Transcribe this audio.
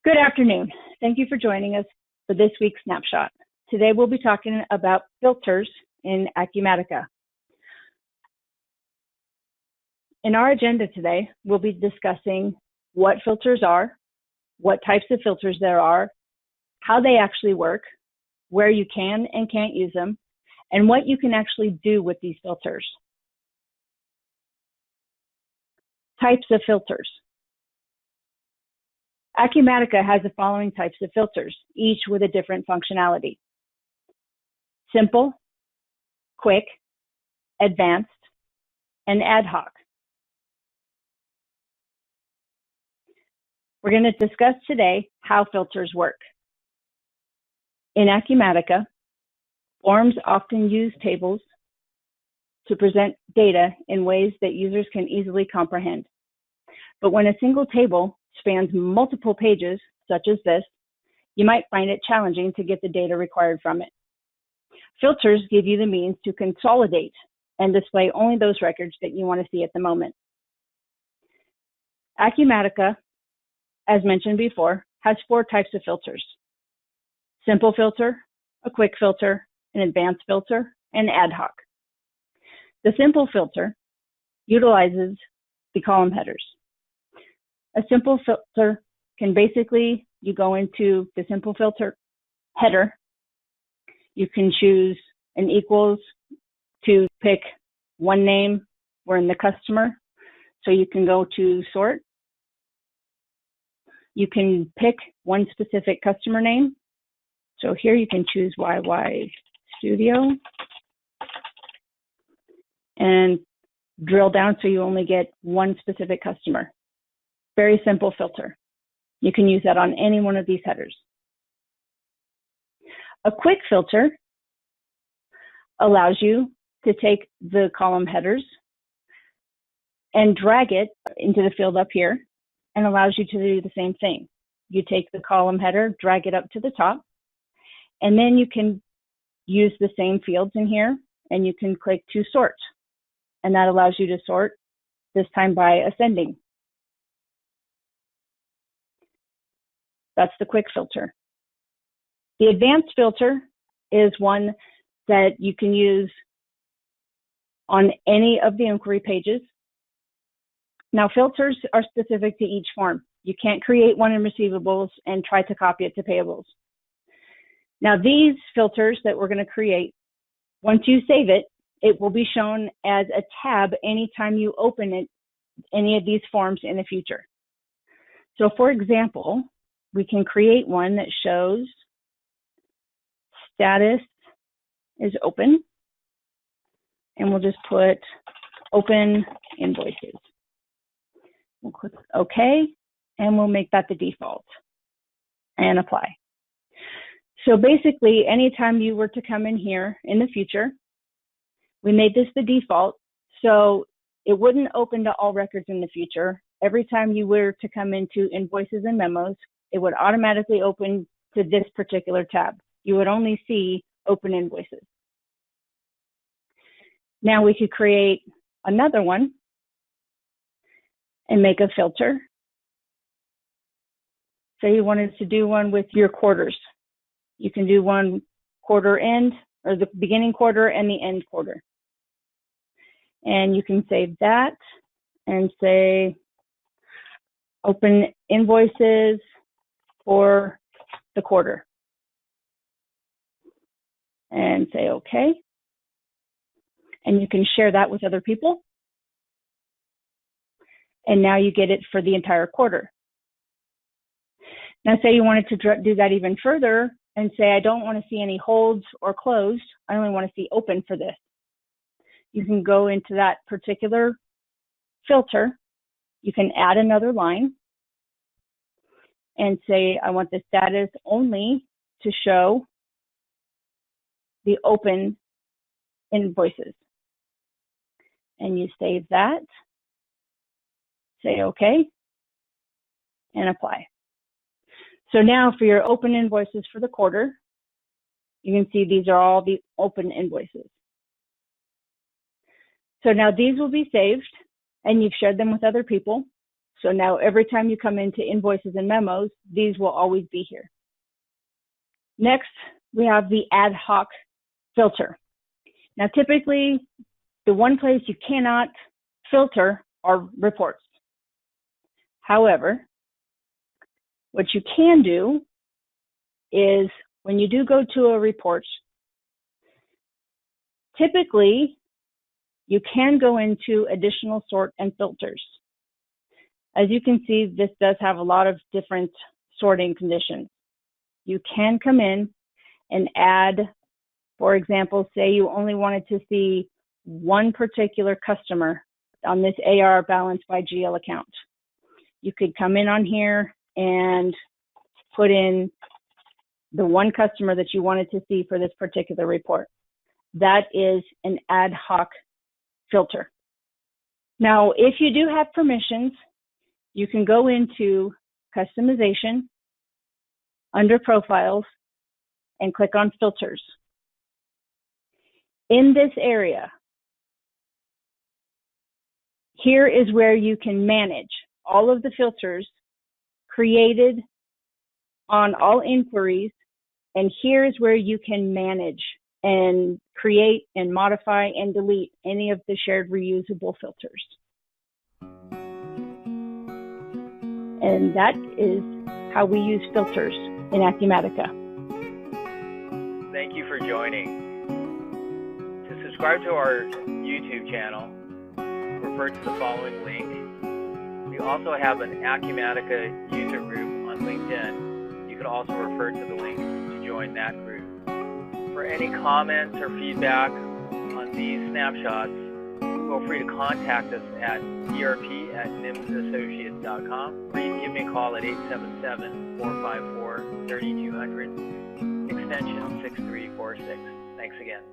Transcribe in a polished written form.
Good afternoon. Thank you for joining us for this week's Snapshot. Today we'll be talking about filters in Acumatica. In our agenda today, we'll be discussing what filters are, what types of filters there are, how they actually work, where you can and can't use them, and what you can actually do with these filters. Types of filters. Acumatica has the following types of filters, each with a different functionality: simple, quick, advanced, and ad hoc. We're going to discuss today how filters work. In Acumatica, forms often use tables to present data in ways that users can easily comprehend. But when a single table spans multiple pages, such as this, you might find it challenging to get the data required from it. Filters give you the means to consolidate and display only those records that you want to see at the moment. Acumatica, as mentioned before, has 4 types of filters: simple filter, a quick filter, an advanced filter, and ad hoc. The simple filter utilizes the column headers. A simple filter can basically, you go into the simple filter header, you can choose an equals to pick one name. We're in the customer, so you can go to sort. You can pick one specific customer name. So here you can choose YY Studio and drill down so you only get one specific customer. Very simple filter. You can use that on any one of these headers. A quick filter allows you to take the column headers and drag it into the field up here, and allows you to do the same thing. You take the column header, drag it up to the top, and then you can use the same fields in here, and you can click to sort. And that allows you to sort, this time by ascending. That's the quick filter. The advanced filter is one that you can use on any of the inquiry pages. Now, filters are specific to each form. You can't create one in receivables and try to copy it to payables. Now, these filters that we're going to create, once you save it, it will be shown as a tab anytime you open it, any of these forms in the future. So, for example, we can create one that shows status is open, and we'll just put open invoices. We'll click OK, and we'll make that the default and apply. So basically, anytime you were to come in here in the future, we made this the default, so it wouldn't open to all records in the future. Every time you were to come into invoices and memos, it would automatically open to this particular tab. You would only see open invoices. Now we could create another one and make a filter. Say you wanted to do one with your quarters. You can do one quarter end, or the beginning quarter and the end quarter. And you can save that and say open invoices for the quarter. And say OK. And you can share that with other people. And now you get it for the entire quarter. Now say you wanted to do that even further and say, I don't want to see any holds or closed. I only want to see open for this. You can go into that particular filter. You can add another line and say, I want the status only to show the open invoices. And you save that, say OK, and apply. So now for your open invoices for the quarter, you can see these are all the open invoices. So now these will be saved, and you've shared them with other people. So now every time you come into invoices and memos, these will always be here. Next, we have the Ad-Hoc Filter. Now, typically, the one place you cannot filter are reports. However, what you can do is when you do go to a report, typically, you can go into additional sort and filters. As you can see, this does have a lot of different sorting conditions. You can come in and add, for example, say you only wanted to see one particular customer on this AR balance by GL account. You could come in on here and put in the one customer that you wanted to see for this particular report. That is an ad hoc filter. Now, if you do have permissions, you can go into customization under profiles and click on filters. In this area, here is where you can manage all of the filters created on all inquiries, and here's where you can manage and create and modify and delete any of the shared reusable filters. And that is how we use filters in Acumatica. Thank you for joining. To subscribe to our YouTube channel, refer to the following link. We also have an Acumatica user group on LinkedIn. You can also refer to the link to join that group. For any comments or feedback on these snapshots, feel free to contact us at erp@nimsassociates.com, or you can give me a call at 877-454-3200, extension 6346. Thanks again.